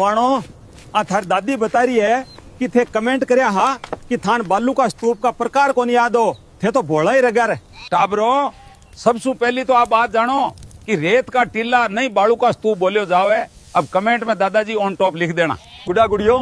वाणो आ थार दादी बता रही है कि थे कमेंट करया हा कि थान बालू का स्तूप का प्रकार कौन याद हो थे तो भोला ही रगा रे टाबरो सबसे पहली तो आप बात जानो कि रेत का टीला नहीं बालू का स्तूप बोलियो जावे। अब कमेंट में दादाजी ऑन टॉप लिख देना। गुड़ा गुड़ियों,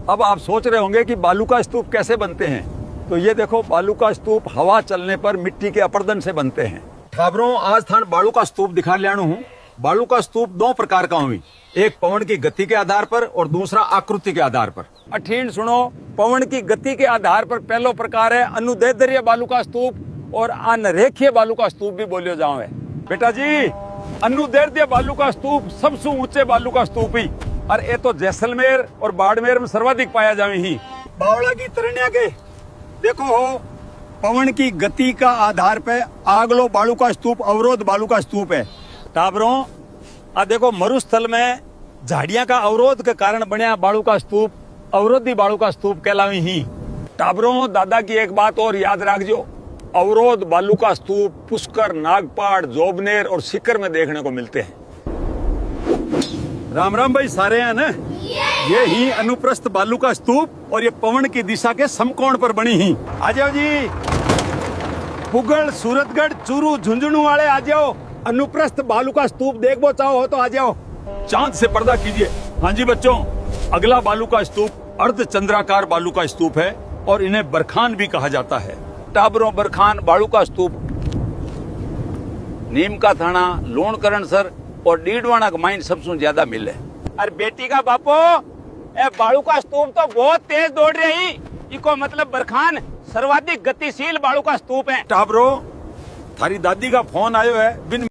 अब आप सोच रहे होंगे कि बालू का स्तूप कैसे बनते हैं, तो ये देखो बालू का स्तूप हवा चलने पर मिट्टी के अपरदन से बनते हैं। ठाबरों, आज थान बालू का स्तूप दिखा लियाणु हूँ। बालू का स्तूप दो प्रकार का हुई, एक पवन की गति के आधार पर और दूसरा आकृति के आधार पर। अठीन सुनो, पवन की गति के आधार पर पहलो प्रकार है अनुदैर्ध्य बालू का स्तूप और अनरेखीय बालू का स्तूप भी बोलियो जावे। बेटा जी, अनुदैर्ध्य बालू का स्तूप सबसे ऊंचे बालू का स्तूप ही, और ये तो जैसलमेर और बाड़मेर में सर्वाधिक पाया जावे ही। बावड़ा की तरण्या के देखो हो, पवन की गति का आधार पे आगलो बालू का स्तूप अवरोध बालू का स्तूप है। टाबरों, आ देखो मरुस्थल में झाड़ियां का अवरोध के कारण बना बालू का स्तूप अवरोधी बालू का स्तूप कहलावी ही। टाबरों, दादा की एक बात और याद रखजो, अवरोध बालू का स्तूप पुष्कर, नागपाड़, जोबनेर और सीकर में देखने को मिलते हैं। राम राम भाई सारे हैं ना। ये ही अनुप्रस्थ बालू का स्तूप और ये पवन की दिशा के समकोण पर बनी ही। आ जाओ जी, पुगल, सूरतगढ़, चूरू, झुंझुनू वाले आ जाओ। अनुप्रस्थ बालू का स्तूप देखो चाहो हो तो आ जाओ। चांद से पर्दा कीजिए। हाँ जी बच्चों, अगला बालू का स्तूप अर्धचंद्राकार बालू का स्तूप है और इन्हें बरखान भी कहा जाता है। टाबरों, बरखान बालू का स्तूप नीम का थाना, लोणकरणसर और डीडवाना का माइन सबसे ज्यादा मिले। अरे बेटी का बापो, ए बालू का स्तूप तो बहुत तेज दौड़ रही, इको मतलब बरखान सर्वाधिक गतिशील बालू का स्तूप है। टाबरो, थारी दादी का फोन आयो है, बिन